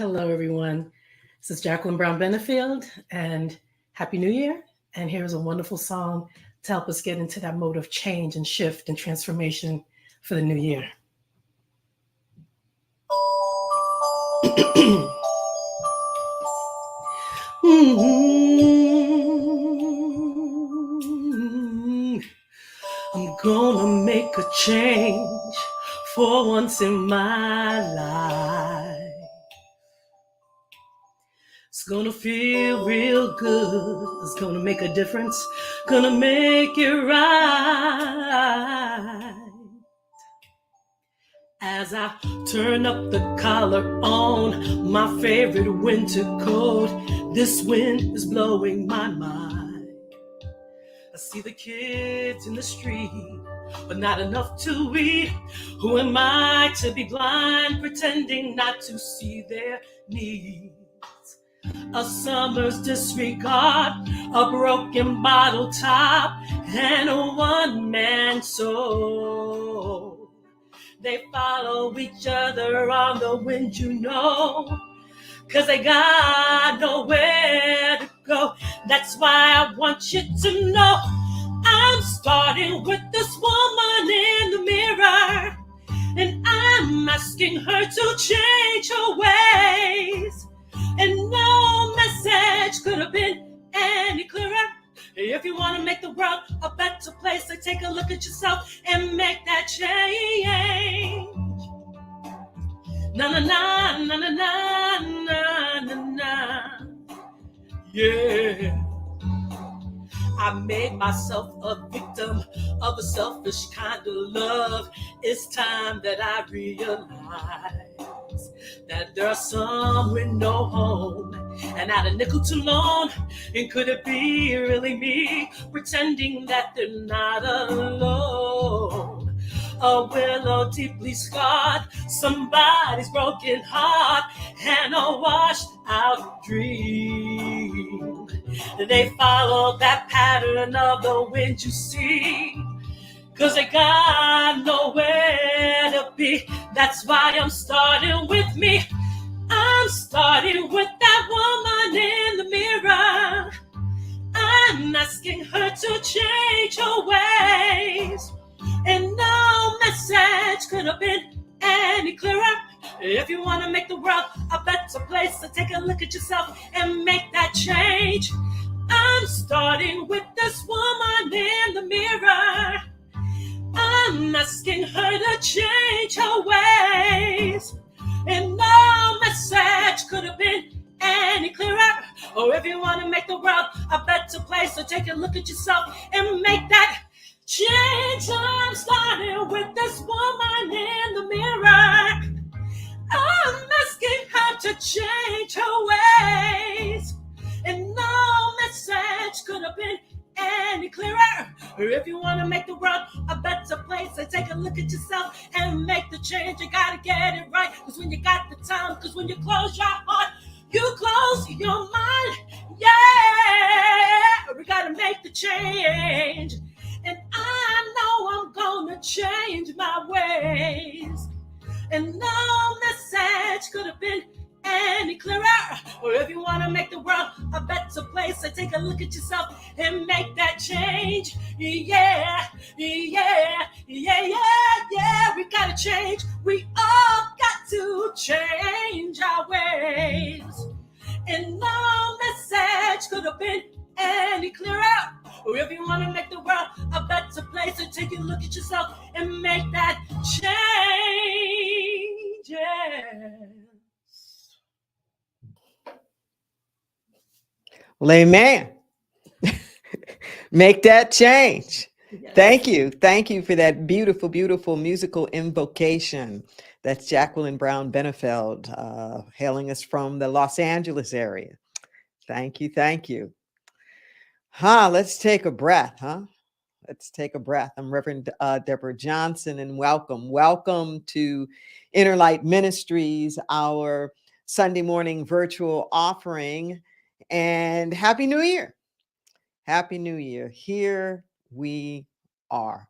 Hello, everyone. This is Jacqueline Brown Benefield, and Happy New Year. And here's a wonderful song to help us get into that mode of change and shift and transformation for the new year. I'm gonna make a change for once in my life. It's gonna feel real good. It's gonna make a difference. Gonna make it right. As I turn up the collar on my favorite winter coat, this wind is blowing my mind. I see the kids in the street, but not enough to eat. Who am I to be blind, pretending not to see their needs? A summer's disregard, a broken bottle top, and a one-man soul. They follow each other on the wind, you know, 'cause they got nowhere to go. That's why I want you to know I'm starting with this woman in the mirror, and I'm asking her to change her ways. And no message could have been any clearer. If you want to make the world a better place, so take a look at yourself and make that change. Na na na na na na na na na. Yeah. I made myself a victim of a selfish kind of love. It's time that I realize that there are some with no home and not a nickel to loan. And could it be really me pretending that they're not alone? A willow deeply scarred, somebody's broken heart, and a washed out dream. They follow that pattern of the wind, you see, 'cause they got nowhere to be. That's why I'm starting with me. I'm starting with that woman in the mirror. I'm asking her to change her ways. And no message could have been any clearer. If you want to make the world a better place, so take a look at yourself and make that change. I'm starting with this woman in the mirror. I'm asking her to change her ways. And no message could have been any clearer. Or if you want to make the world a better place, so take a look at yourself and make that change. I'm starting with this woman in the mirror. I'm asking her to change her ways. And no message could have been any clearer. Or if you want to make the world a better place, so take a look at yourself and make the change. You gotta get it right, 'cause when you got the time, 'cause when you close your heart, you close your mind. Yeah, we gotta make the change. And I know I'm gonna change my ways. And no message could have been any clearer. Or if you want to make the world a better place, so take a look at yourself and make that change. Yeah, yeah, yeah, yeah, yeah. We gotta change. We all got to change our ways. And no message could have been any clearer. Or if you want to make the world a better place, so take a look at yourself and make that change. Yeah. Well, amen. Make that change. Yes. Thank you. Thank you for that beautiful, beautiful musical invocation. That's Jacqueline Brown Benefeld, hailing us from the Los Angeles area. Thank you. Thank you. Let's take a breath, Let's take a breath. I'm Reverend Deborah Johnson, and welcome. Welcome to Inner Light Ministries, our Sunday morning virtual offering. And Happy New Year. Happy New Year. Here we are.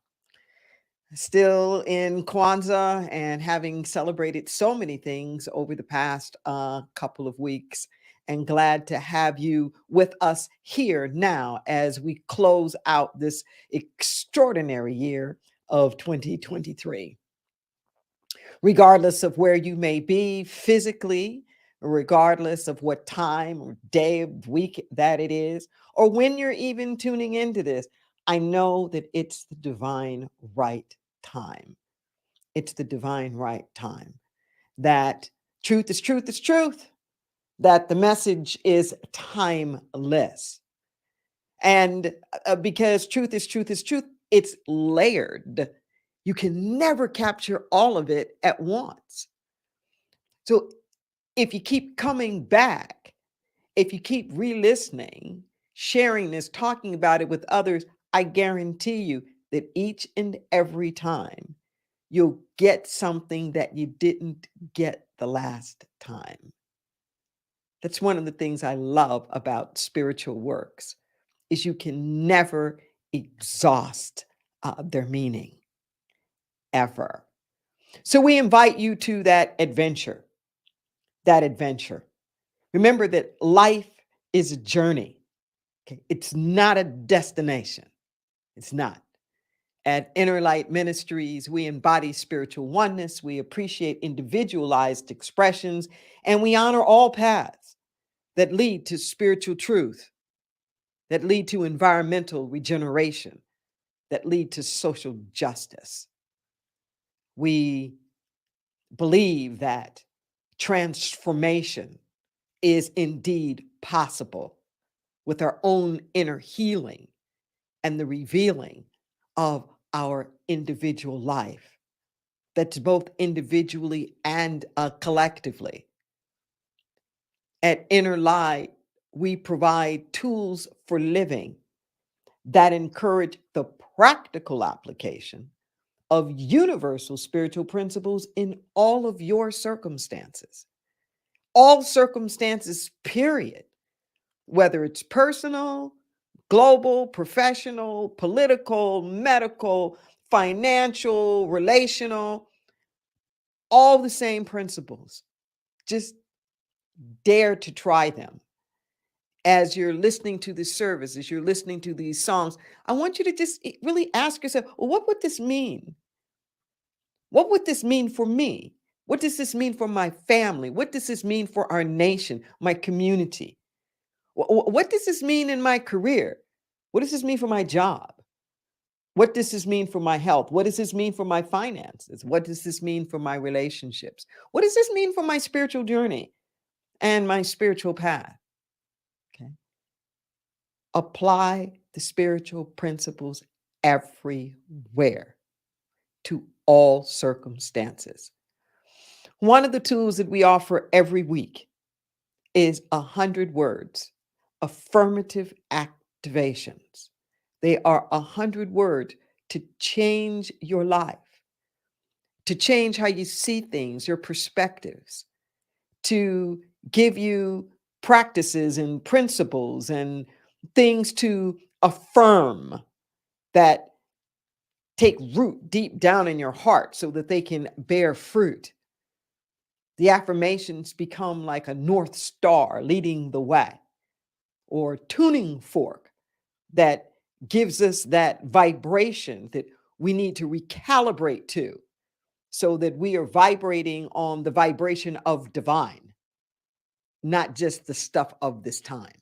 Still in Kwanzaa and having celebrated so many things over the past couple of weeks, and glad to have you with us here now as we close out this extraordinary year of 2023. Regardless of where you may be physically, regardless of what time or day of week that it is, or when you're even tuning into this, I know that it's the divine right time. It's the divine right time. That truth is truth is truth. That the message is timeless. And because truth is truth is truth, it's layered. You can never capture all of it at once. So if you keep coming back, if you keep re-listening, sharing this, talking about it with others, I guarantee you that each and every time you'll get something that you didn't get the last time. That's one of the things I love about spiritual works is you can never exhaust their meaning ever. So we invite you to that adventure, that adventure. Remember that life is a journey. Okay? It's not a destination. It's not. At Inner Light Ministries, we embody spiritual oneness, we appreciate individualized expressions, and we honor all paths that lead to spiritual truth, that lead to environmental regeneration, that lead to social justice. We believe that transformation is indeed possible with our own inner healing and the revealing of our individual life. That's both individually and collectively. At Inner Light, we provide tools for living that encourage the practical application of universal spiritual principles in all of your circumstances. All circumstances, period. Whether it's personal, global, professional, political, medical, financial, relational, all the same principles. Just dare to try them. As you're listening to this service, as you're listening to these songs, I want you to just really ask yourself, well, what would this mean? What would this mean for me? What does this mean for my family? What does this mean for our nation, my community? What does this mean in my career? What does this mean for my job? What does this mean for my health? What does this mean for my finances? What does this mean for my relationships? What does this mean for my spiritual journey and my spiritual path? Okay. Apply the spiritual principles everywhere to all circumstances. One of the tools that we offer every week is 100 words, affirmative activations. They are 100 words to change your life, to change how you see things, your perspectives, to give you practices and principles and things to affirm that take root deep down in your heart so that they can bear fruit. The affirmations become like a North Star leading the way, or tuning fork that gives us that vibration that we need to recalibrate to so that we are vibrating on the vibration of divine, not just the stuff of this time.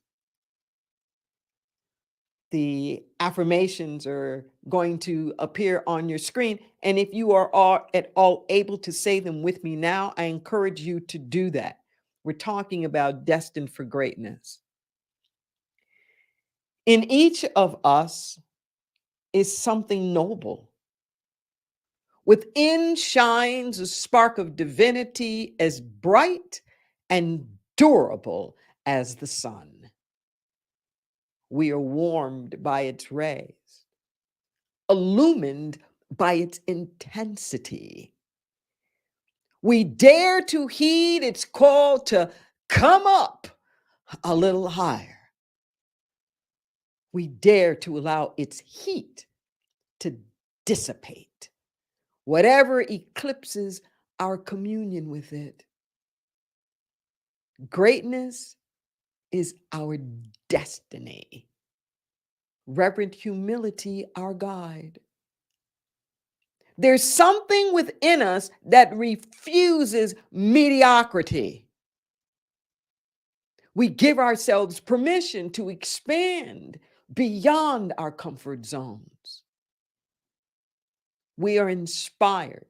The affirmations are going to appear on your screen. And if you are at all able to say them with me now, I encourage you to do that. We're talking about destined for greatness. In each of us is something noble. Within shines a spark of divinity as bright and durable as the sun. We are warmed by its rays, illumined by its intensity. We dare to heed its call to come up a little higher. We dare to allow its heat to dissipate whatever eclipses our communion with it. Greatness is our destiny. Reverent humility, our guide. There's something within us that refuses mediocrity. We give ourselves permission to expand beyond our comfort zones. We are inspired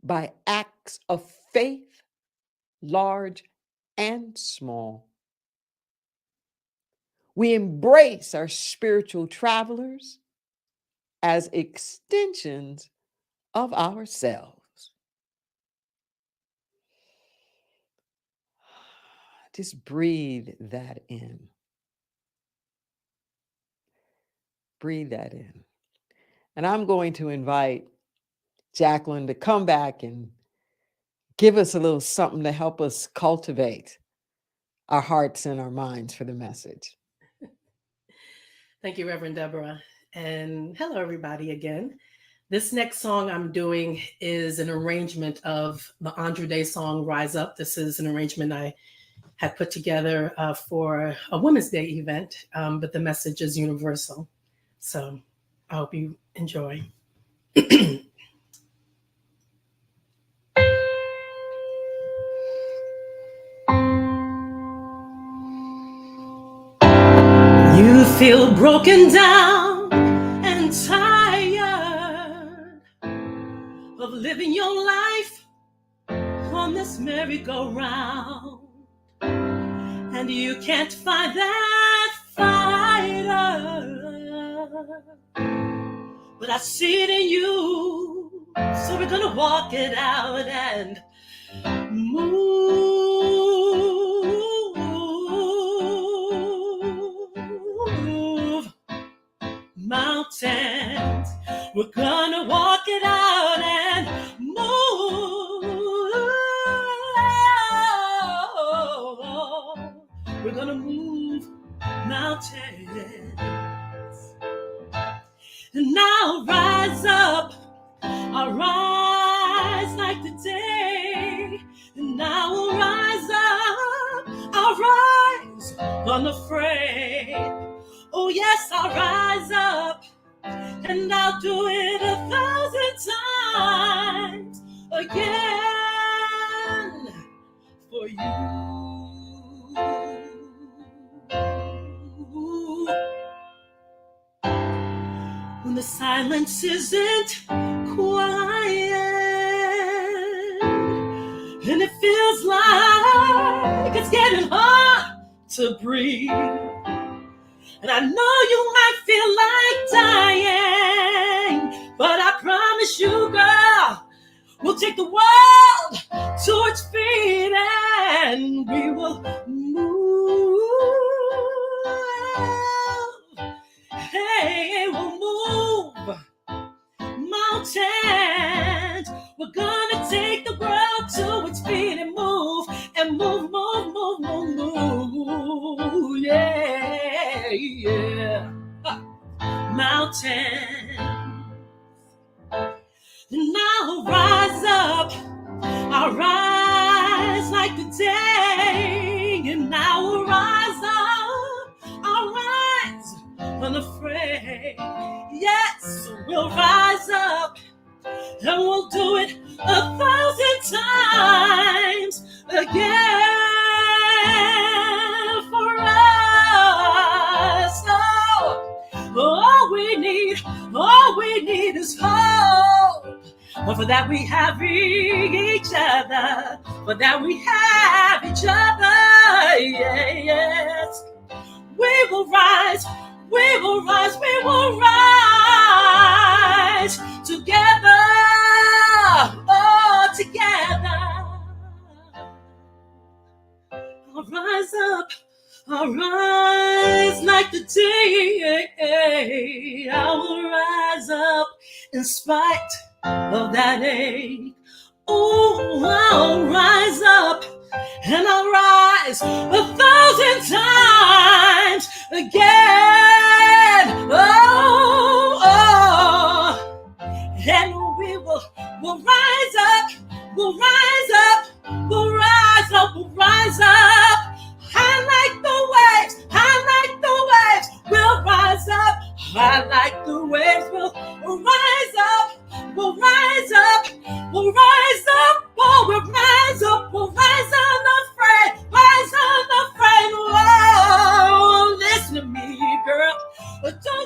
by acts of faith, large and small. We embrace our spiritual travelers as extensions of ourselves. Just breathe that in. Breathe that in. And I'm going to invite Jacqueline to come back and give us a little something to help us cultivate our hearts and our minds for the message. Thank you, Reverend Deborah. And hello, everybody, again. This next song I'm doing is an arrangement of the Andra Day song, Rise Up. This is an arrangement I had put together for a Women's Day event, but the message is universal. So I hope you enjoy. You feel broken down and tired of living your life on this merry-go-round, and you can't find that fighter, but I see it in you, so we're gonna walk it out and move mountains. We're gonna walk it out and move. We're gonna move mountains. And now rise up, I'll rise like the day. And now we'll rise up, I'll rise unafraid. Oh yes, I'll rise up, and I'll do it 1,000 times again for you. When the silence isn't quiet, and it feels like it's getting hard to breathe, and I know you might feel like dying, but I promise you, girl, we'll take the world to its feet and we will move. Hey, we'll move mountains. We're gonna take the world to its feet and move, and move, move, move, move, move. Yeah, yeah. Mountains. And I'll rise up, I'll rise like the day, and I will rise up, I'll rise unafraid. Yes, we'll rise up, and we'll do it 1,000 times again for us. Oh, all we need is hope. But for that we have each other. For that we have each other. Yeah, yes. We will rise. We will rise. We will rise together. Oh, together. I'll rise up. I'll rise like the day. I will rise up in spite of that ache. Oh, I'll rise up and I'll rise 1,000 times again. Oh, and we'll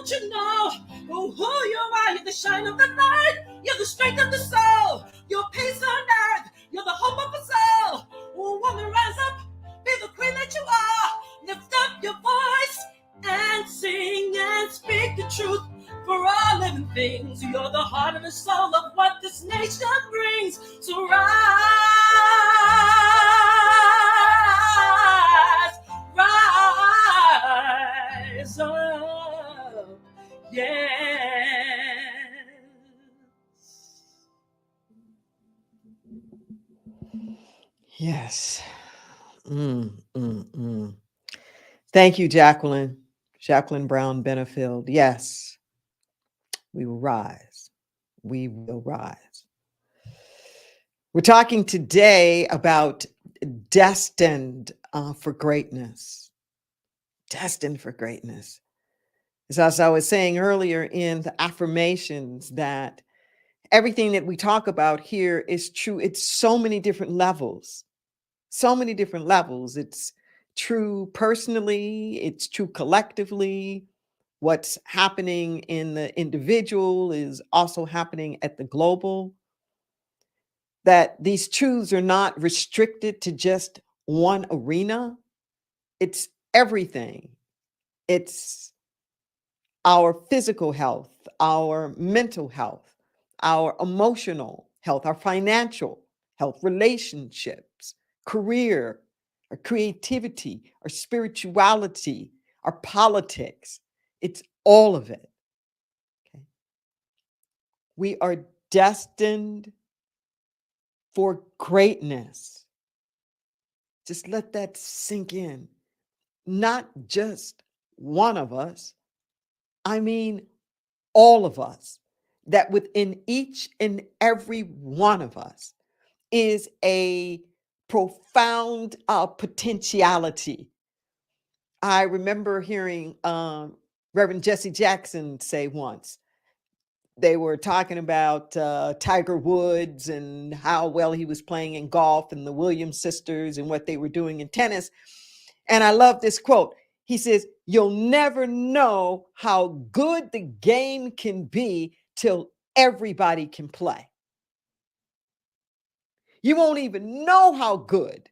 Don't you know who you are? You're the shine of the light. You're the strength of the soul. You're peace on earth. You're the hope of us all. Oh, woman, rise up. Be the queen that you are. Lift up your voice and sing and speak the truth for all living things. You're the heart and the soul of what this nation brings. So rise, rise up, yes. Yes. Mm, mm, mm. Thank you, Jacqueline. Jacqueline Brown Benefield. Yes, we will rise. We will rise. We're talking today about destined for greatness. Destined for greatness. As I was saying earlier in the affirmations, that everything that we talk about here is true. It's so many different levels. So many different levels. It's true personally, it's true collectively. What's happening in the individual is also happening at the global. That these truths are not restricted to just one arena, it's everything. It's our physical health, our mental health, our emotional health, our financial health, relationships, career, our creativity, our spirituality, our politics. It's all of it. Okay? We are destined for greatness. Just let that sink in. Not just one of us, I mean, all of us, that within each and every one of us is a profound potentiality. I remember hearing Reverend Jesse Jackson say once, they were talking about Tiger Woods and how well he was playing in golf, and the Williams sisters and what they were doing in tennis. And I love this quote. He says, "You'll never know how good the game can be till everybody can play. You won't even know how good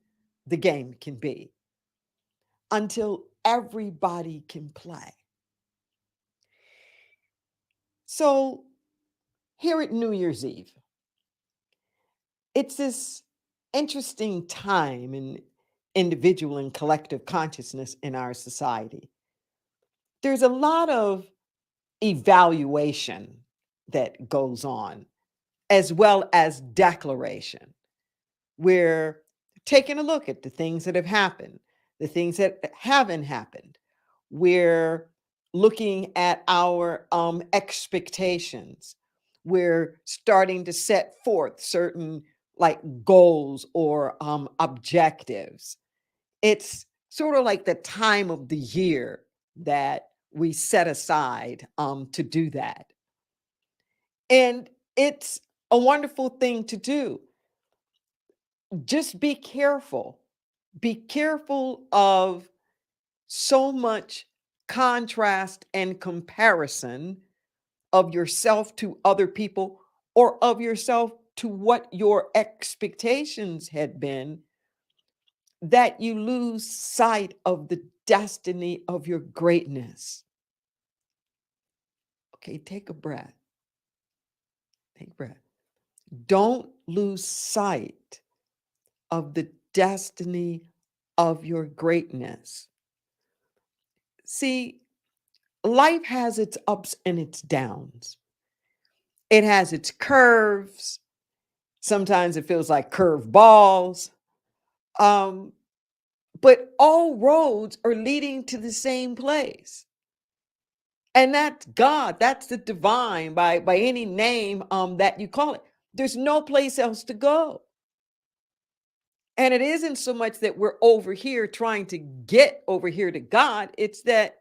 the game can be until everybody can play." So here at New Year's Eve, it's this interesting time in individual and collective consciousness in our society. There's a lot of evaluation that goes on, as well as declaration. We're taking a look at the things that have happened, the things that haven't happened. We're looking at our expectations. We're starting to set forth certain like goals or objectives. It's sort of like the time of the year that we set aside to do that. And it's a wonderful thing to do. Just be careful. Be careful of so much contrast and comparison of yourself to other people, or of yourself to what your expectations had been, that you lose sight of the destiny of your greatness. Okay, take a breath. Take a breath. Don't lose sight of the destiny of your greatness. See, life has its ups and its downs. It has its curves. Sometimes it feels like curved balls. Um, but all roads are leading to the same place. And that's God. That's the divine by any name that you call it. There's no place else to go. And it isn't so much that we're over here trying to get over here to God. It's that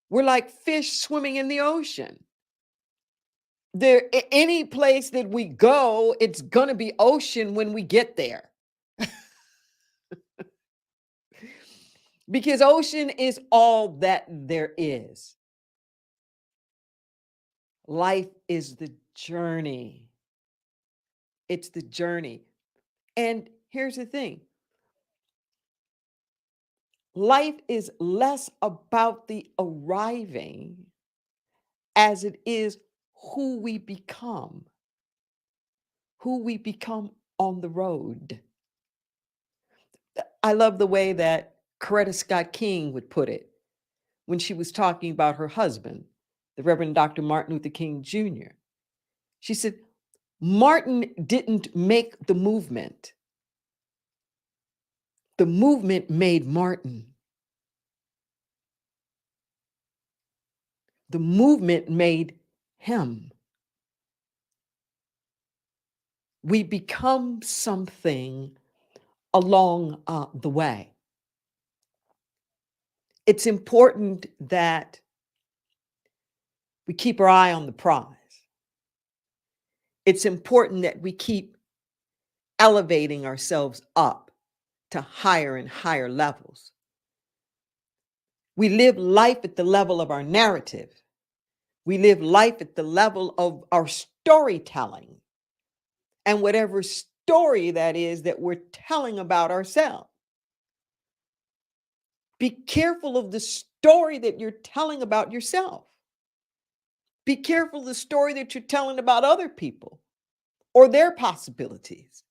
we're like fish swimming in the ocean. Any place that we go, it's going to be ocean when we get there. Because ocean is all that there is. Life is the journey. It's the journey. And here's the thing, life is less about the arriving as it is who we become, on the road. I love the way that Coretta Scott King would put it when she was talking about her husband, the Reverend Dr. Martin Luther King Jr. She said, Martin didn't make the movement made Martin. The movement made him. We become something along the way. It's important that we keep our eye on the prize. It's important that we keep elevating ourselves up to higher and higher levels. We live life at the level of our narrative. We live life at the level of our storytelling and whatever story that is that we're telling about ourselves. Be careful of the story that you're telling about yourself. Be careful of the story that you're telling about other people or their possibilities,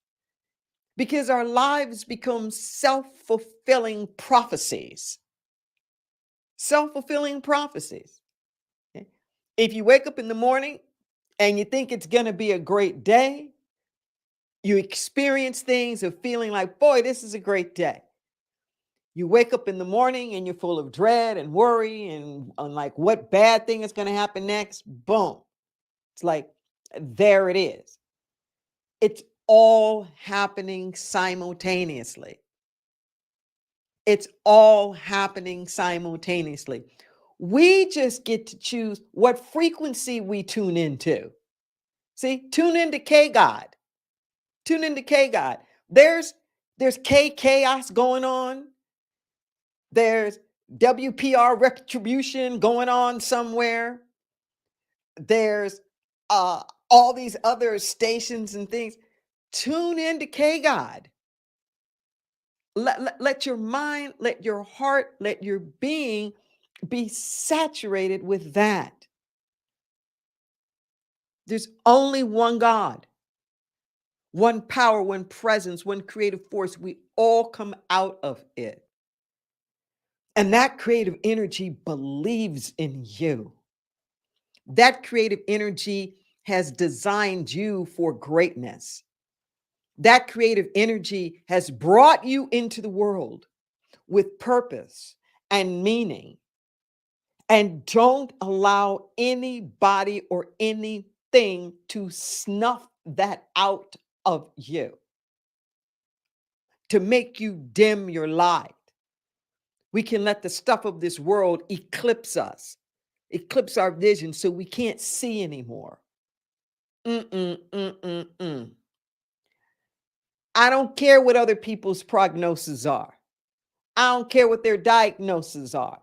because our lives become self-fulfilling prophecies. Self-fulfilling prophecies. Okay? If you wake up in the morning and you think it's going to be a great day, you experience things of feeling like, boy, this is a great day. You wake up in the morning and you're full of dread and worry and like what bad thing is going to happen next. Boom. It's like, there it is. It's all happening simultaneously. It's all happening simultaneously. We just get to choose what frequency we tune into. See, tune into K God. Tune into K God. There's K chaos going on. There's WPR retribution going on somewhere. There's all these other stations and things. Tune into K God. Let your mind, let your heart, let your being be saturated with that. There's only one God, one power, one presence, one creative force. We all come out of it. And that creative energy believes in you. That creative energy has designed you for greatness. That creative energy has brought you into the world with purpose and meaning. And don't allow anybody or anything to snuff that out of you, to make you dim your light. We can let the stuff of this world eclipse us, eclipse our vision so we can't see anymore. I don't care what other people's prognoses are. I don't care what their diagnoses are,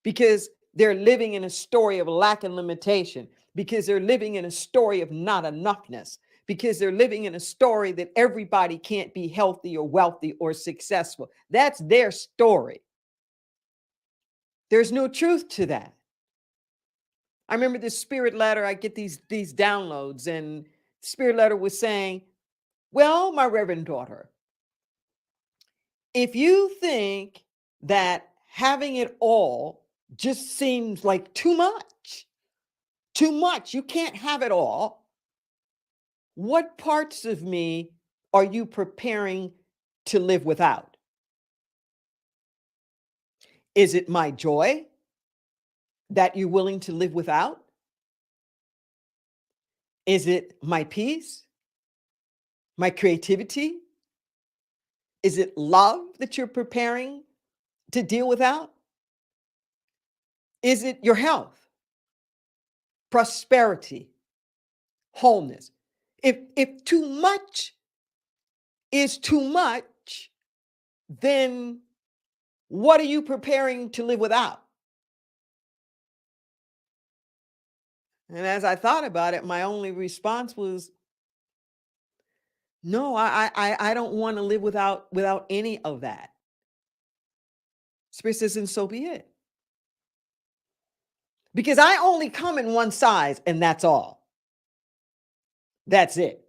because they're living in a story of lack and limitation, because they're living in a story of not enoughness, because they're living in a story that everybody can't be healthy or wealthy or successful. That's their story. There's no truth to that. I remember this spirit letter, I get these downloads, and spirit letter was saying, well, my reverend daughter, if you think that having it all just seems like too much, you can't have it all, what parts of me are you preparing to live without? Is it my joy that you're willing to live without? Is it my peace, my creativity? Is it love that you're preparing to deal without? Is it your health, prosperity, wholeness? If too much is too much, then what are you preparing to live without? And as I thought about it, my only response was, no, I don't want to live without any of that. Spirit says, and so be it. Because I only come in one size, and that's all. That's it.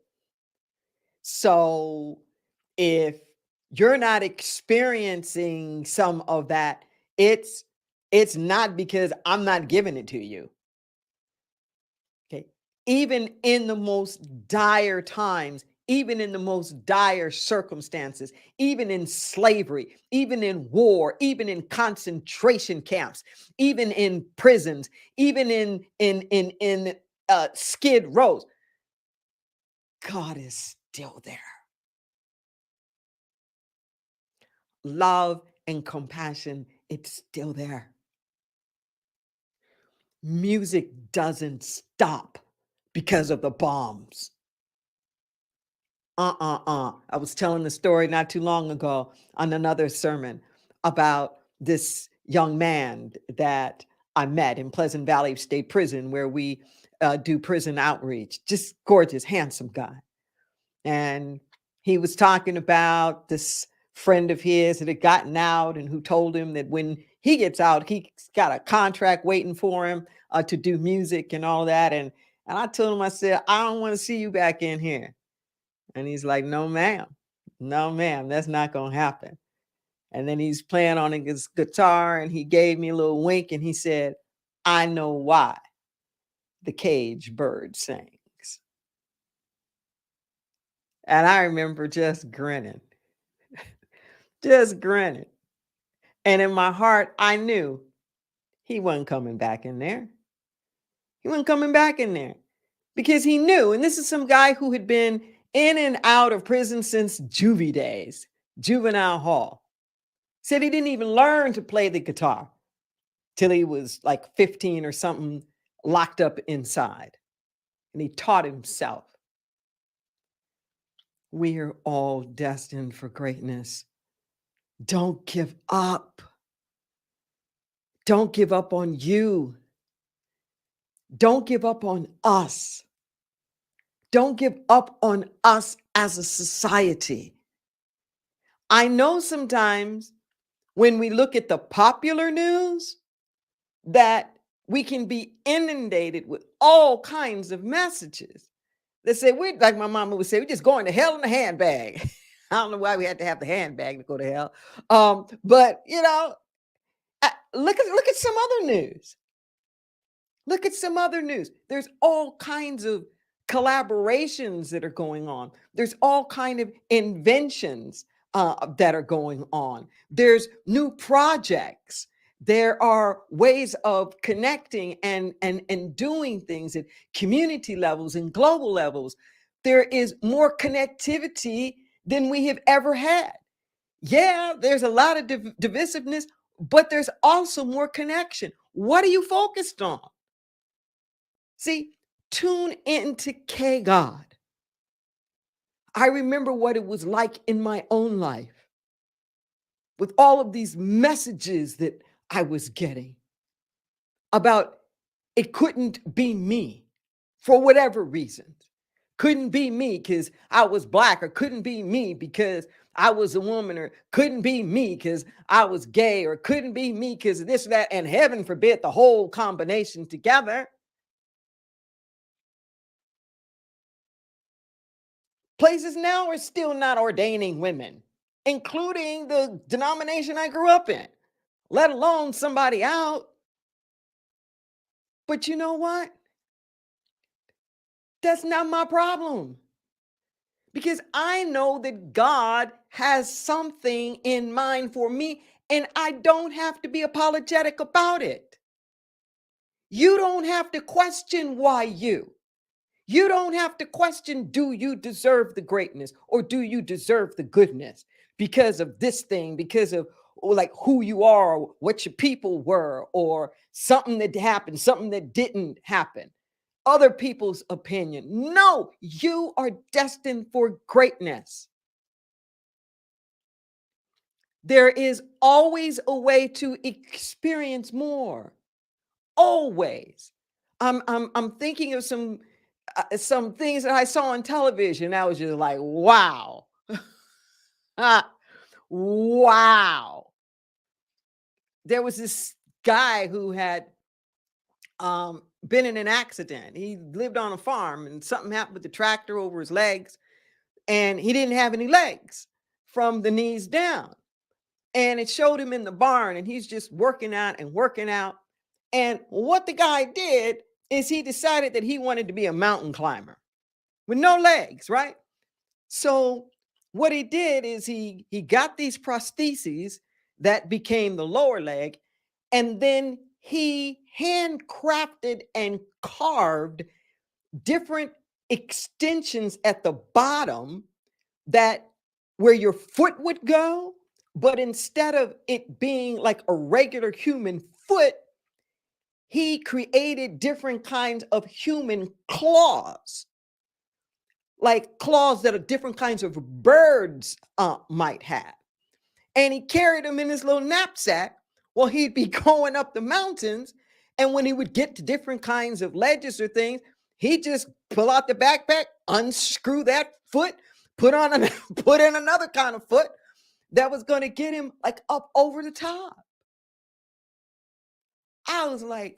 So if you're not experiencing some of that, it's not because I'm not giving it to you. Okay. Even in the most dire times, even in the most dire circumstances, even in slavery, even in war, even in concentration camps, even in prisons, even in skid rows, God is still there. Love and compassion, it's still there. Music doesn't stop because of the bombs. I was telling the story not too long ago on another sermon about this young man that I met in Pleasant Valley State Prison, where we do prison outreach. Just gorgeous, handsome guy. And he was talking about this friend of his that had gotten out and who told him that when he gets out, he's got a contract waiting for him to do music and all that. And I told him, I said, I don't want to see you back in here. And he's like, no, ma'am. No, ma'am, that's not going to happen. And then he's playing on his guitar and he gave me a little wink and he said, I know why the cage bird sings. And I remember just grinning. Just grinning. And in my heart, I knew he wasn't coming back in there. He wasn't coming back in there because he knew. And this is some guy who had been in and out of prison since juvie days, juvenile hall. Said he didn't even learn to play the guitar till he was like 15 or something, locked up inside. And he taught himself. We are all destined for greatness. Don't give up. Don't give up on you. Don't give up on us. Don't give up on us as a society. I know sometimes when we look at the popular news that we can be inundated with all kinds of messages that say, we like my mama would say, we're just going to hell in a handbag. I don't know why we had to have the handbag to go to hell. But look at some other news. Look at some other news. There's all kinds of collaborations that are going on. There's all kind of inventions that are going on. There's new projects. There are ways of connecting and doing things at community levels and global levels. There is more connectivity than we have ever had. Yeah, there's a lot of divisiveness, but there's also more connection. What are you focused on? See, tune into K God. I remember what it was like in my own life with all of these messages that I was getting about it couldn't be me for whatever reasons. Couldn't be me because I was Black, or couldn't be me because I was a woman, or couldn't be me because I was gay, or couldn't be me because of this or that, and heaven forbid the whole combination together. Places now are still not ordaining women, including the denomination I grew up in, let alone somebody out. But you know what? That's not my problem. Because I know that God has something in mind for me, and I don't have to be apologetic about it. You don't have to question why you. You don't have to question, do you deserve the greatness or do you deserve the goodness because of this thing, because of like who you are, or what your people were, or something that happened, something that didn't happen, other people's opinion. No, you are destined for greatness. There is always a way to experience more. Always. I'm thinking of some things that I saw on television. I was just like, wow. Ah, wow. There was this guy who had been in an accident. He lived on a farm and something happened with the tractor over his legs, and he didn't have any legs from the knees down. And it showed him in the barn, and he's just working out and working out. And what the guy did is he decided that he wanted to be a mountain climber with no legs, right? So what he did is he got these prostheses that became the lower leg, and then he handcrafted and carved different extensions at the bottom that where your foot would go, but instead of it being like a regular human foot, he created different kinds of human claws, like claws that are different kinds of birds might have. And he carried them in his little knapsack. Well, he'd be going up the mountains, and when he would get to different kinds of ledges or things, he'd just pull out the backpack, unscrew that foot, put put in another kind of foot that was going to get him like up over the top. I was like,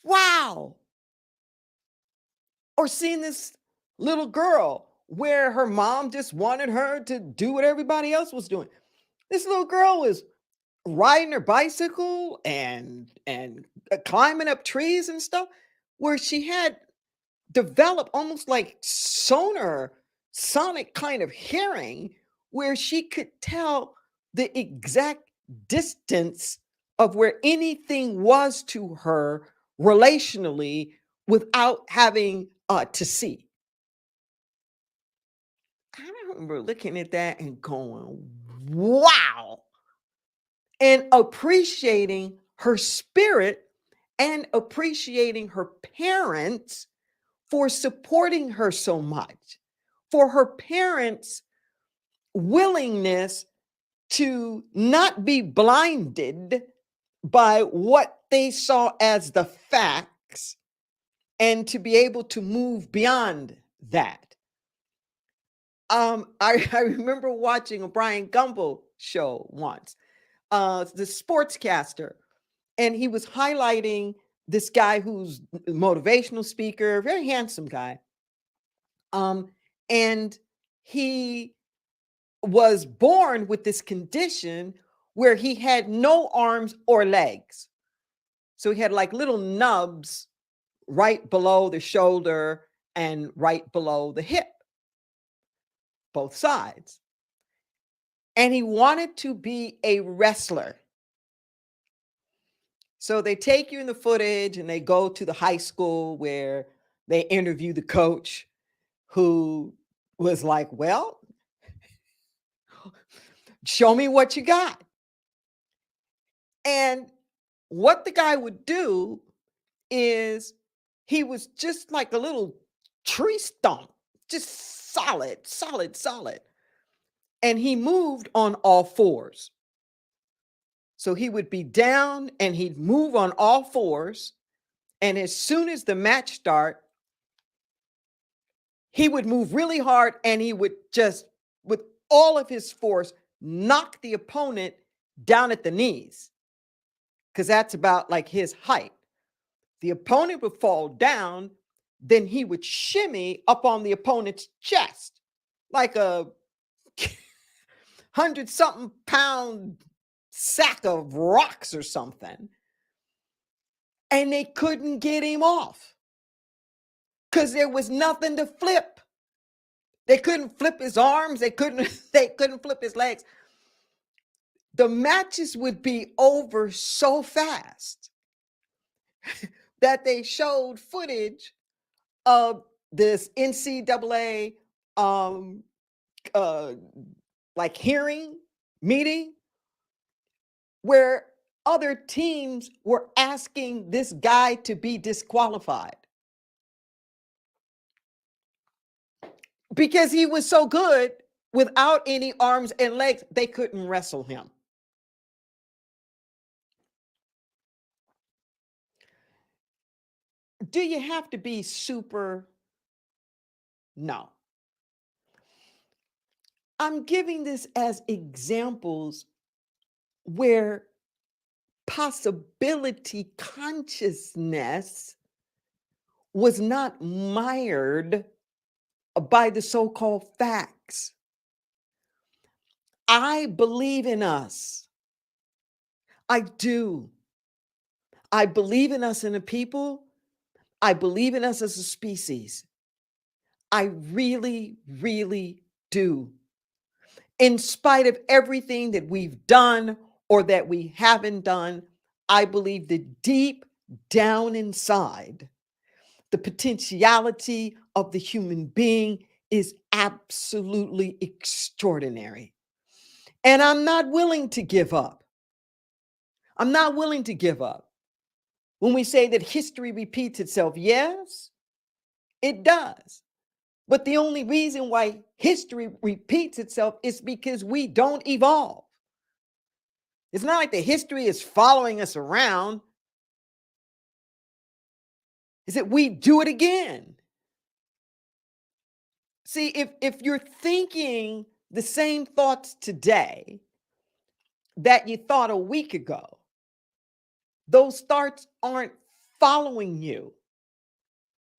wow. Or seeing this little girl where her mom just wanted her to do what everybody else was doing. This little girl was riding her bicycle and climbing up trees and stuff, where she had developed almost like sonic kind of hearing, where she could tell the exact distance of where anything was to her relationally without having to see. I remember looking at that and going, wow, and appreciating her spirit and appreciating her parents for supporting her so much, for her parents' willingness to not be blinded by what they saw as the facts and to be able to move beyond that. I remember watching a Brian Gumble show once, the sportscaster, and he was highlighting this guy who's a motivational speaker, very handsome guy. And he was born with this condition where he had no arms or legs. So he had like little nubs right below the shoulder and right below the hip, both sides. And he wanted to be a wrestler. So they take you in the footage and they go to the high school where they interview the coach, who was like, well, show me what you got. And what the guy would do is he was just like a little tree stump, just solid. And he moved on all fours. So he would be down and he'd move on all fours. And as soon as the match start, he would move really hard and he would just, with all of his force, knock the opponent down at the knees, because that's about like his height. The opponent would fall down, then he would shimmy up on the opponent's chest like a 100-something pound sack of rocks or something. And they couldn't get him off because there was nothing to flip. They couldn't flip his arms. They couldn't flip his legs. The matches would be over so fast that they showed footage of this NCAA like hearing meeting where other teams were asking this guy to be disqualified because he was so good. Without any arms and legs, they couldn't wrestle him. Do you have to be super? No. I'm giving this as examples where possibility consciousness was not mired by the so called facts. I believe in us. I do. I believe in us in a people. I believe in us as a species. I really, really do. In spite of everything that we've done or that we haven't done, I believe that deep down inside, the potentiality of the human being is absolutely extraordinary. And I'm not willing to give up. I'm not willing to give up. When we say that history repeats itself, yes, it does. But the only reason why history repeats itself is because we don't evolve. It's not like the history is following us around. It's that we do it again. See, if you're thinking the same thoughts today that you thought a week ago, those thoughts aren't following you.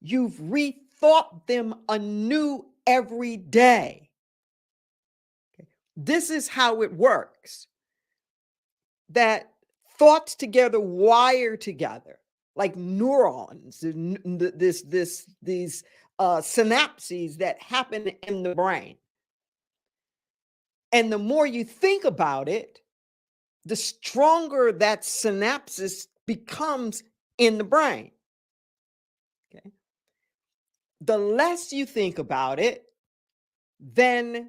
You've rethought them anew every day. This is how it works. That thoughts together wire together like neurons. These synapses that happen in the brain. And the more you think about it, the stronger that synapses becomes in the brain. Okay. The less you think about it, then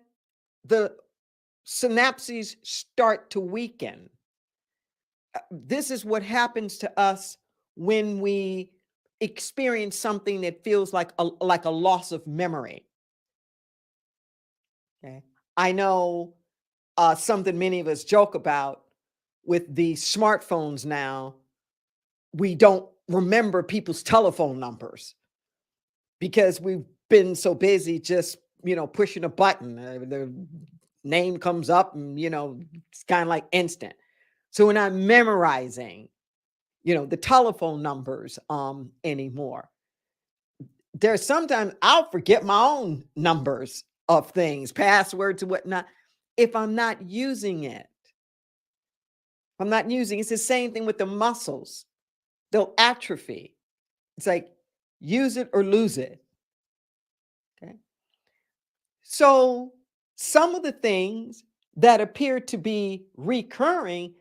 the synapses start to weaken. This is what happens to us when we experience something that feels like a loss of memory. Okay. I know something many of us joke about with the smartphones now. We don't remember people's telephone numbers because we've been so busy just, pushing a button. The name comes up and, it's kind of like instant. So we're not memorizing, the telephone numbers anymore. There's sometimes I'll forget my own numbers of things, passwords and whatnot, if I'm not using it. I'm not using it's the same thing with the muscles. They'll atrophy. It's like use it or lose it. Okay. So some of the things that appear to be recurring,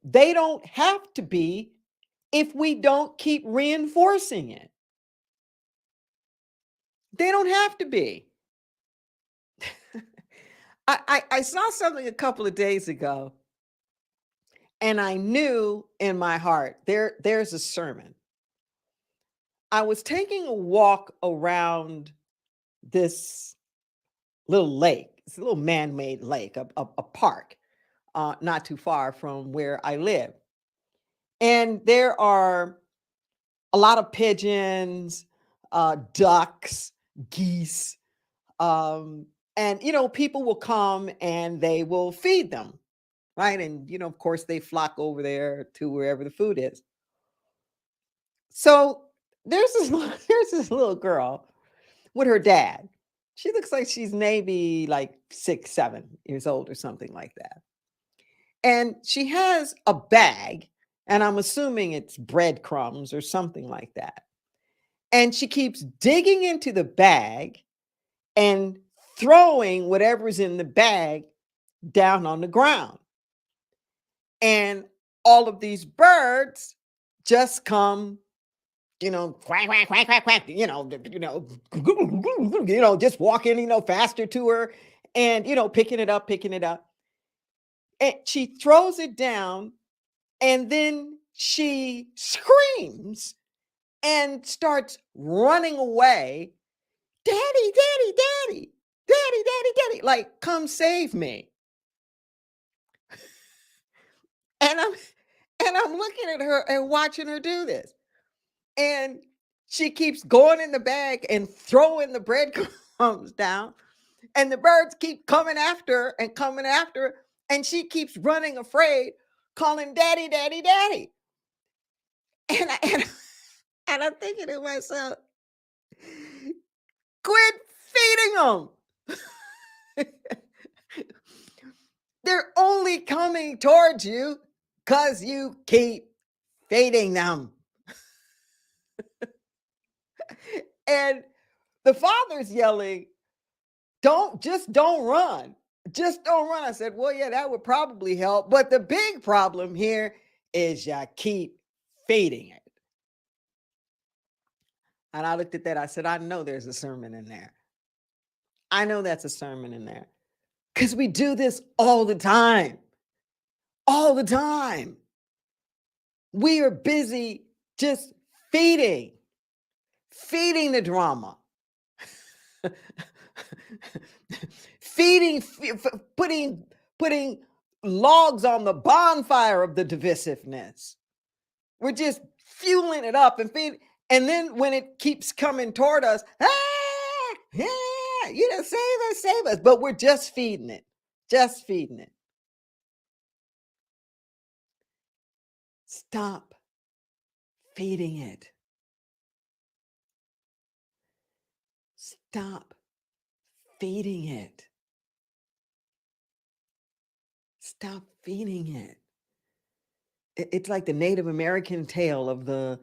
they don't have to be if we don't keep reinforcing it. They don't have to be. I saw something a couple of days ago, and I knew in my heart there's a sermon. I was taking a walk around this little lake. It's a little man-made lake, a park, not too far from where I live. And there are a lot of pigeons, ducks, geese, and people will come and they will feed them, right? And of course, they flock over there to wherever the food is. So there's this little girl with her dad. She looks like she's maybe like 6, 7 years old or something like that. And she has a bag, and I'm assuming it's breadcrumbs or something like that. And she keeps digging into the bag and throwing whatever's in the bag down on the ground. And all of these birds just come, quack, quack, quack, quack, quack, just walking, faster to her and, picking it up. And she throws it down and then she screams and starts running away. Daddy, daddy, daddy, daddy, daddy, daddy, like, come save me. And I'm looking at her and watching her do this. And She keeps going in the bag and throwing the breadcrumbs down, and the birds keep coming after her and coming after her, and she keeps running afraid, calling daddy, daddy, daddy. And, and I'm thinking to myself, quit feeding them. They're only coming towards you because you keep feeding them. And the father's yelling, don't run. Just don't run. I said, well, yeah, that would probably help. But the big problem here is you keep feeding it. And I looked at that. I said, I know there's a sermon in there. I know that's a sermon in there. Because we do this all the time. All the time. We are busy just feeding the drama. Putting logs on the bonfire of the divisiveness. We're just fueling it up and feeding. And then when it keeps coming toward us, you know, save us. But we're just feeding it. Just feeding it. Stop feeding it. Stop feeding it. Stop feeding it. It's like the Native American tale of the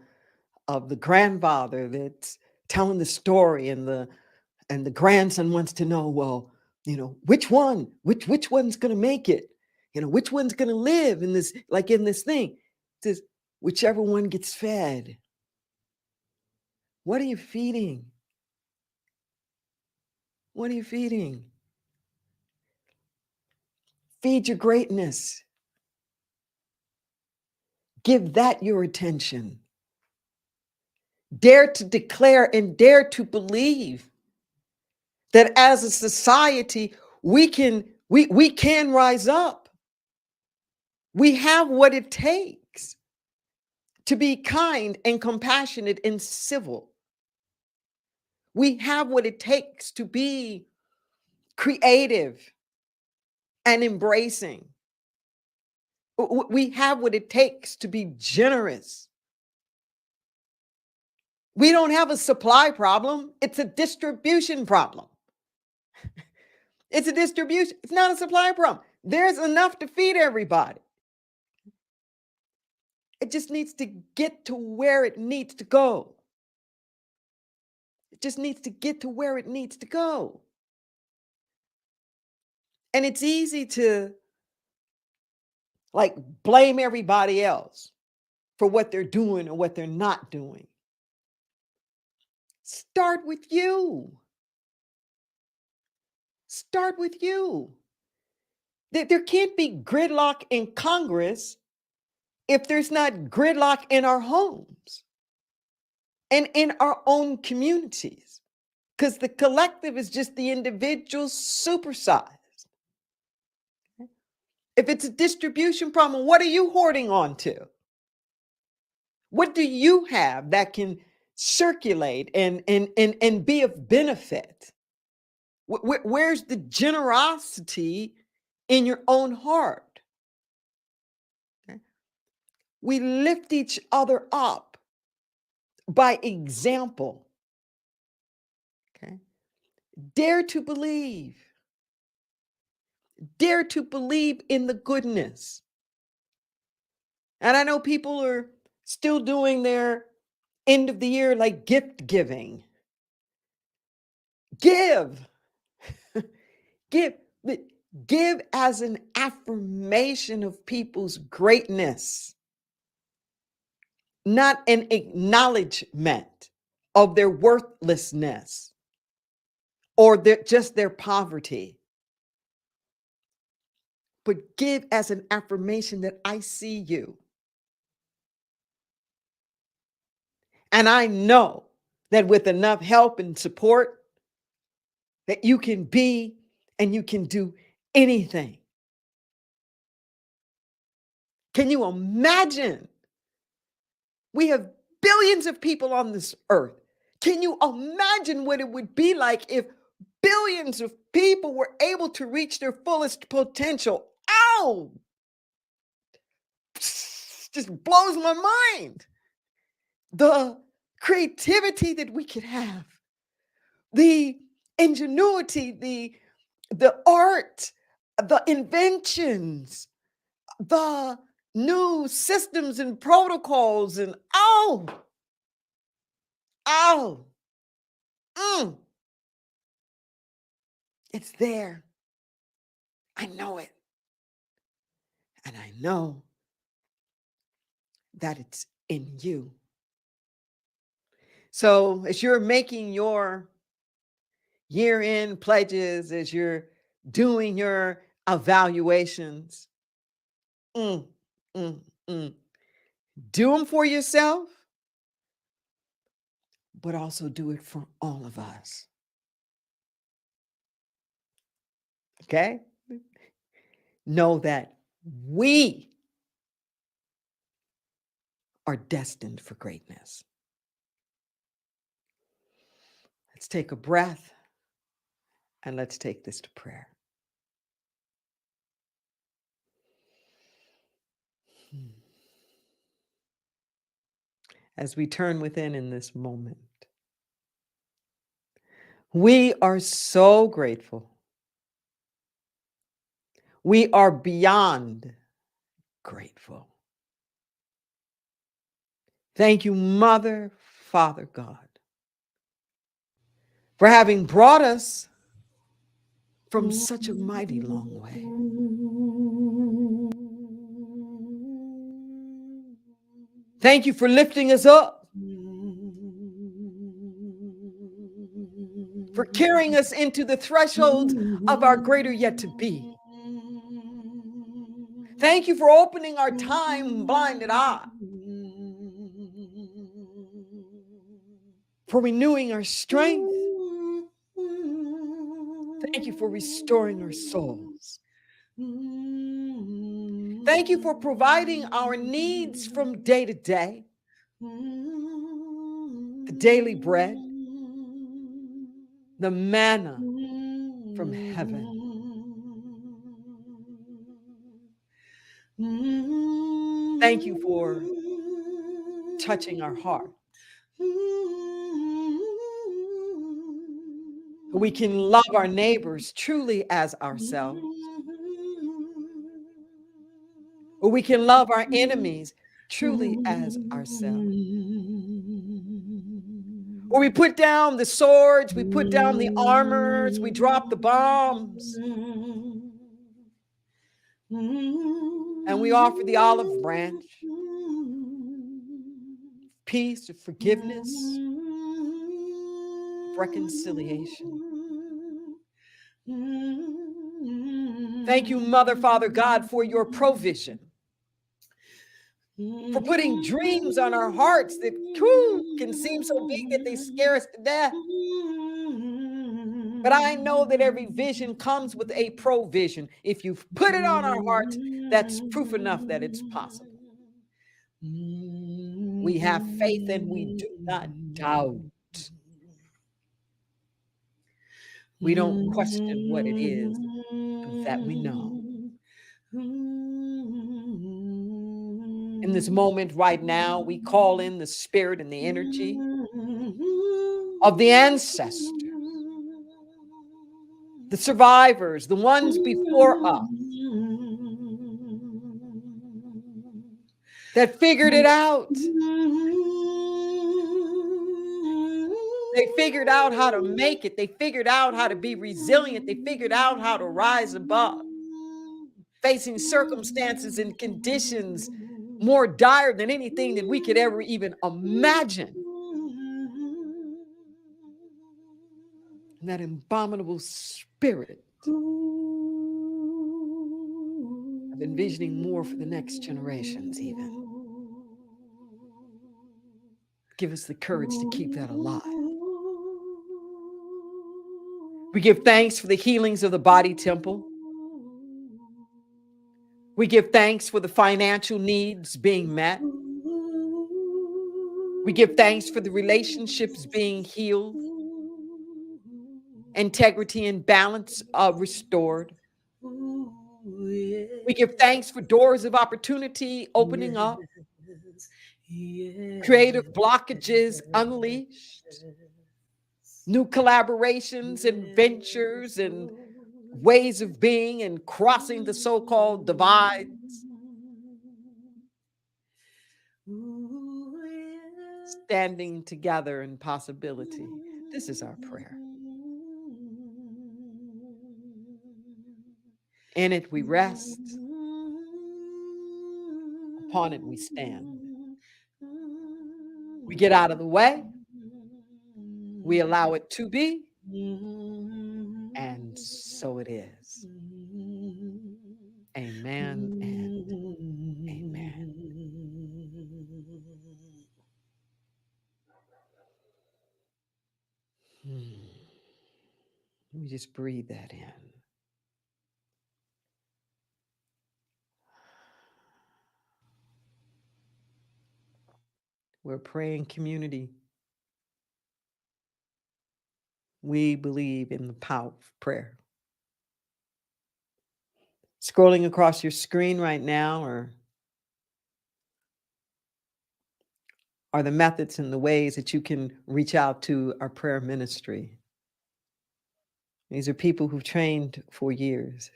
grandfather that's telling the story, and the grandson wants to know, well, you know, which one's going to make it? You know, which one's going to live in this, like in this thing? It says, whichever one gets fed. What are you feeding? What are you feeding? Feed your greatness. Give that your attention. Dare to declare and dare to believe that as a society, we can rise up. We have what it takes to be kind and compassionate and civil. We have what it takes to be creative and embracing. We have what it takes to be generous. We don't have a supply problem. It's a distribution problem. It's a distribution. It's not a supply problem. There's enough to feed everybody. It just needs to get to where it needs to go. It just needs to get to where it needs to go. And it's easy to like blame everybody else for what they're doing or what they're not doing. Start with you. Start with you. There can't be gridlock in Congress if there's not gridlock in our homes and in our own communities, because the collective is just the individual supersized. If it's a distribution problem, what are you hoarding on to? What do you have that can circulate and be of benefit? Where's the generosity in your own heart? Okay. We lift each other up by example. Okay. Dare to believe. Dare to believe in the goodness. And I know people are still doing their end of the year like gift giving. Give. Give as an affirmation of people's greatness, not an acknowledgement of their worthlessness or just their poverty. But give as an affirmation that I see you. And I know that with enough help and support, that you can be and you can do anything. Can you imagine? We have billions of people on this earth. Can you imagine what it would be like if billions of people were able to reach their fullest potential? Ow! Just blows my mind. The creativity that we could have, the ingenuity, the art, the inventions, the new systems and protocols, and oh, mm, it's there. I know it. And I know that it's in you. So as you're making your year-end pledges, as you're doing your evaluations, mm, mm, mm, do them for yourself, but also do it for all of us. Okay? Know that we are destined for greatness. Let's take a breath and let's take this to prayer. As we turn within in this moment, we are so grateful. We are beyond grateful. Thank you, Mother, Father God, for having brought us from such a mighty long way. Thank you for lifting us up, for carrying us into the thresholds of our greater yet to be. Thank you for opening our time-blinded eyes, for renewing our strength. Thank you for restoring our souls. Thank you for providing our needs from day to day, the daily bread, the manna from heaven. Thank you for touching our heart. We can love our neighbors truly as ourselves. Or we can love our enemies truly as ourselves. Or we put down the swords, we put down the armors, we drop the bombs. And we offer the olive branch, peace, of forgiveness, of reconciliation. Thank you, Mother, Father, God, for your provision, for putting dreams on our hearts that can seem so big that they scare us to death. But I know that every vision comes with a provision. If you've put it on our hearts, that's proof enough that it's possible. We have faith and we do not doubt. We don't question what it is that we know. In this moment right now, we call in the spirit and the energy of the ancestors, the survivors, the ones before us that figured it out. They figured out how to make it. They figured out how to be resilient. They figured out how to rise above, facing circumstances and conditions more dire than anything that we could ever even imagine. And that abominable spirit of envisioning more for the next generations even. Give us the courage to keep that alive. We give thanks for the healings of the body temple. We give thanks for the financial needs being met. We give thanks for the relationships being healed, integrity and balance restored. Ooh, We give thanks for doors of opportunity opening up, yes, yes, creative blockages unleashed, new collaborations and ventures and ways of being and crossing the so called divides, ooh, yeah. standing together in possibility. This is our prayer. In it we rest, upon it we stand. We get out of the way, we allow it to be, and so it is. Amen and amen. Let me just breathe that in. We're a praying community. We believe in the power of prayer. Scrolling across your screen right now are the methods and the ways that you can reach out to our prayer ministry. These are people who've trained for years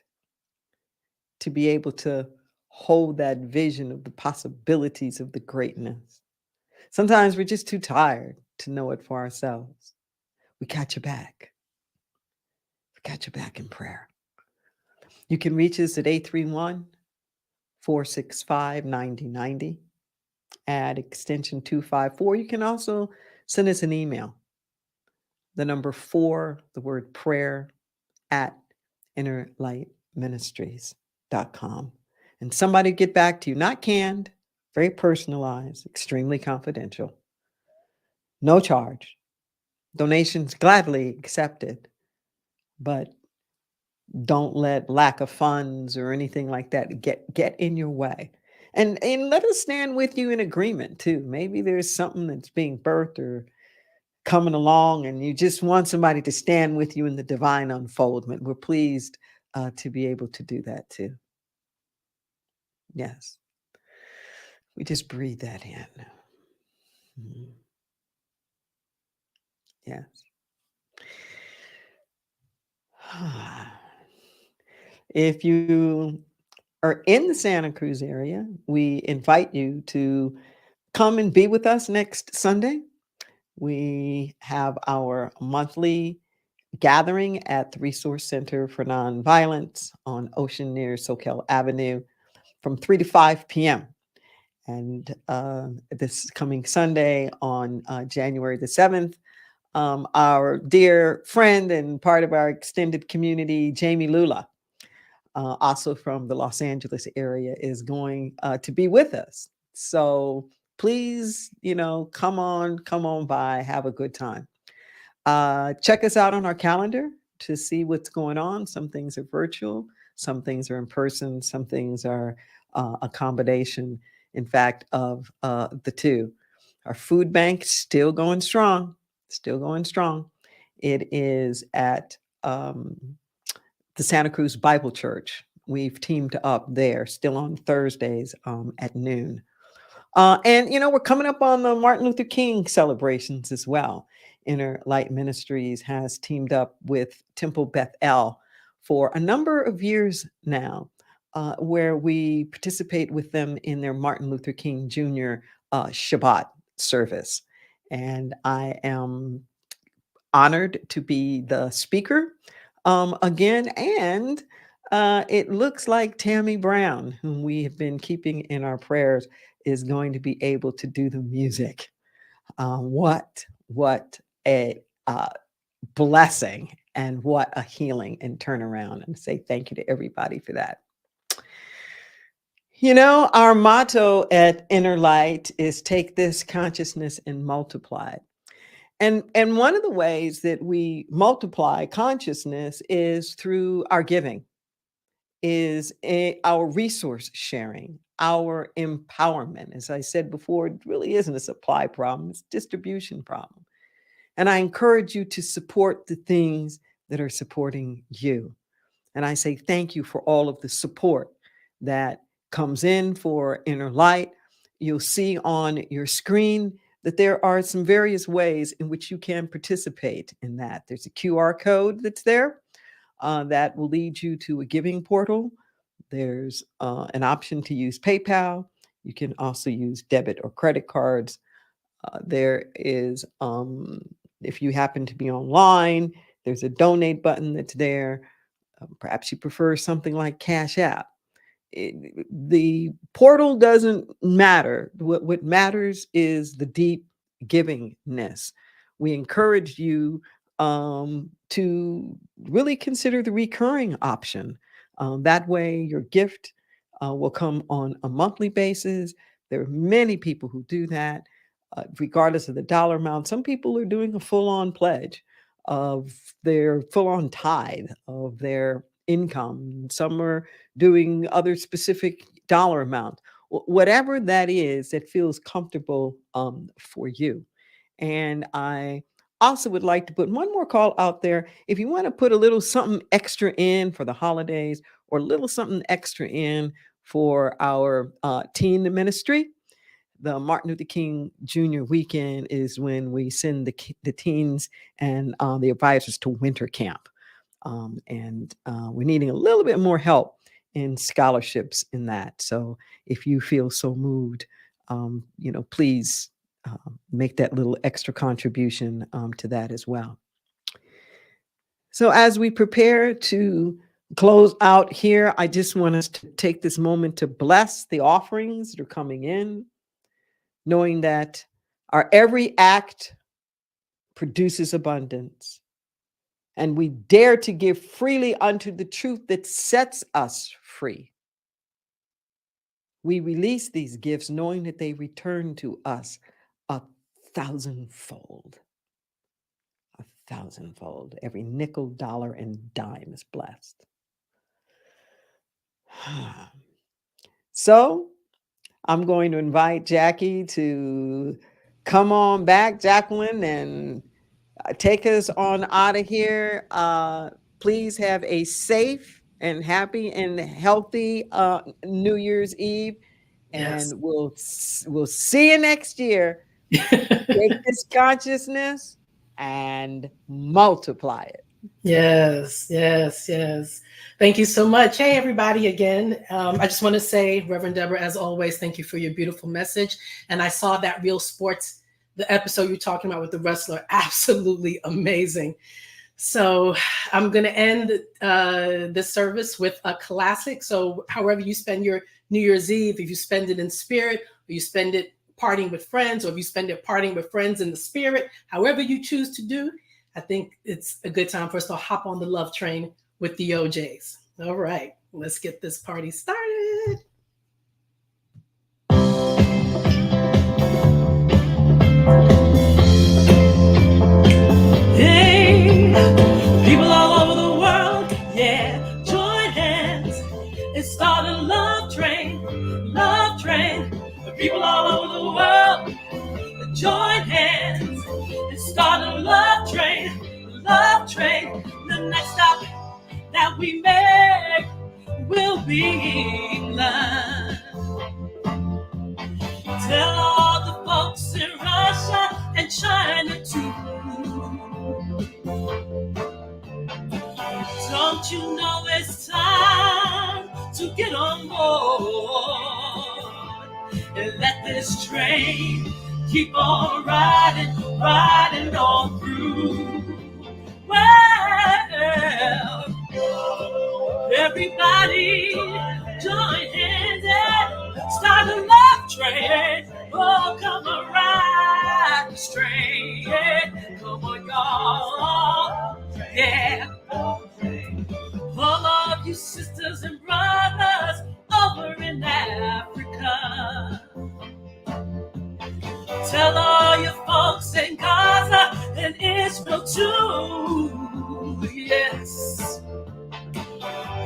to be able to hold that vision of the possibilities of the greatness. Sometimes we're just too tired to know it for ourselves. We got your back. We got your back in prayer. You can reach us at 831 465 9090 at extension 254. You can also send us an email. The number 4, the word prayer, at innerlightministries.com. And somebody get back to you, not canned, very personalized, extremely confidential. No charge. Donations gladly accepted, but don't let lack of funds or anything like that get in your way. And let us stand with you in agreement too. Maybe there's something that's being birthed or coming along and you just want somebody to stand with you in the divine unfoldment. We're pleased to be able to do that too. Yes. We just breathe that in. Mhm. Yes. If you are in the Santa Cruz area, we invite you to come and be with us next Sunday. We have our monthly gathering at the Resource Center for Nonviolence on Ocean near Soquel Avenue from 3 to 5 p.m. And this coming Sunday on January the 7th, our dear friend and part of our extended community, Jamie Lula, also from the Los Angeles area, is going to be with us. So please, come on by, have a good time. Check us out on our calendar to see what's going on. Some things are virtual, some things are in person, some things are a combination, in fact, of the two. Our food bank still going strong, still going strong. It is at the Santa Cruz Bible Church. We've teamed up there, still on Thursdays at noon. And, we're coming up on the Martin Luther King celebrations as well. Inner Light Ministries has teamed up with Temple Bethel for a number of years now, where we participate with them in their Martin Luther King Jr. Shabbat service. And I am honored to be the speaker again. And it looks like Tammy Brown, whom we have been keeping in our prayers, is going to be able to do the music. What a blessing and what a healing and turnaround. And say thank you to everybody for that. Our motto at Inner Light is take this consciousness and multiply it. And one of the ways that we multiply consciousness is through our giving, is our resource sharing, our empowerment. As I said before, it really isn't a supply problem, it's a distribution problem. And I encourage you to support the things that are supporting you. And I say thank you for all of the support that comes in for Inner Light. You'll see on your screen that there are some various ways in which you can participate in that. There's a QR code that's there that will lead you to a giving portal. There's an option to use PayPal. You can also use debit or credit cards. There is, if you happen to be online, there's a donate button that's there. Perhaps you prefer something like Cash App. The portal doesn't matter. What matters is the deep givingness. We encourage you to really consider the recurring option. That way, your gift will come on a monthly basis. There are many people who do that, regardless of the dollar amount. Some people are doing a full-on pledge of their full-on tithe of their income. Some are doing other specific dollar amount. Whatever that is that feels comfortable for you. And I also would like to put one more call out there. If you want to put a little something extra in for the holidays or a little something extra in for our teen ministry, the Martin Luther King Jr. weekend is when we send the teens and the advisors to winter camp. And we're needing a little bit more help in scholarships in that. So if you feel so moved, please make that little extra contribution to that as well. So as we prepare to close out here, I just want us to take this moment to bless the offerings that are coming in, knowing that our every act produces abundance. And we dare to give freely unto the truth that sets us free. We release these gifts knowing that they return to us 1,000-fold. 1,000-fold. Every nickel, dollar, and dime is blessed. So I'm going to invite Jackie to come on back, Jacqueline, and take us on out of here. Please have a safe and happy and healthy New Year's Eve. And Yes. we'll see you next year. Take this consciousness and multiply it. Yes. Thank you so much. Hey, everybody, again. I just want to say, Reverend Deborah, as always, thank you for your beautiful message. And I saw that Real Sports, the episode you're talking about with the wrestler, absolutely amazing. So I'm going to end this service with a classic. So however you spend your New Year's Eve, if you spend it in spirit, or you spend it partying with friends, or if you spend it partying with friends in the spirit, however you choose to do, I think it's a good time for us to hop on the love train with the OJs. All right, let's get this party started. Hey, people all over the world, yeah, join hands and start a love train. People all over the world, join hands and start a love train. The next stop that we make will be England. Tell all the folks in Russia and China too. Don't you know it's time to get on board and let this train keep on riding on through. Well, everybody join hands and start a love train. Oh, come on, ride this train. Come on, y'all. Yeah. All of you sisters and brothers over in Africa. Tell all your folks in Gaza and Israel too. Yes.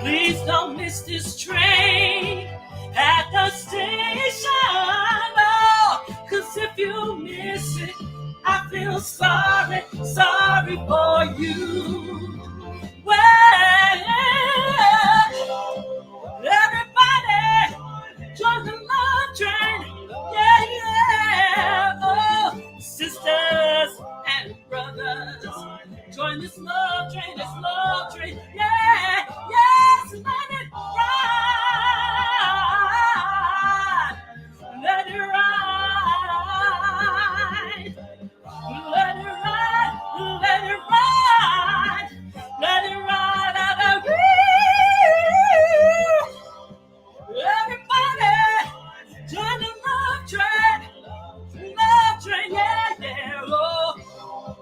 Please don't miss this train at the station. miss it. I feel sorry, sorry for you. Well, everybody join the love train. Yeah, yeah. Oh, sisters and brothers, join this love train, this love train. Yeah, yes, let it ride. Let it ride. Let it ride. Let it ride. Let it ride out of you. Everybody, join the love train. Love train, yeah, yeah. Oh,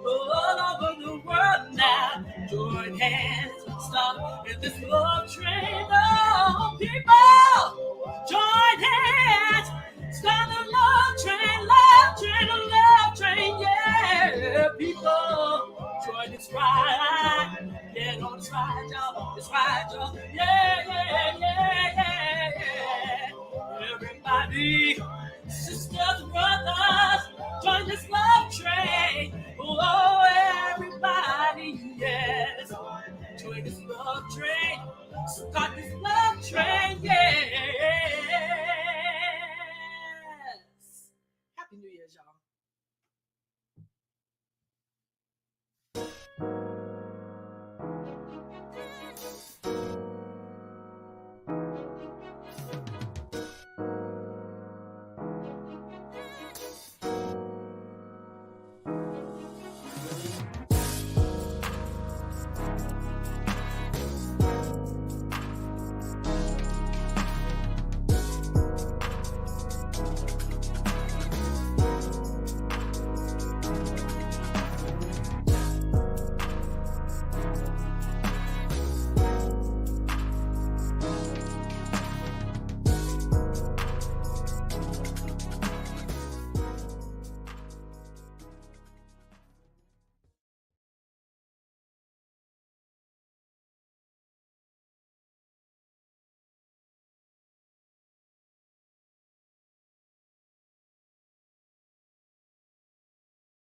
all over the world now. Join hands, stop in this love train. Oh, people, join hands, start the love train, love train, yeah. People, join this ride. Get on this ride, y'all. This ride, y'all. Yeah, yeah, yeah, yeah, yeah. Everybody, sisters, brothers, join this love train. Oh, everybody, yes. Join this love train. Start this love train, yes. Happy New Year, y'all.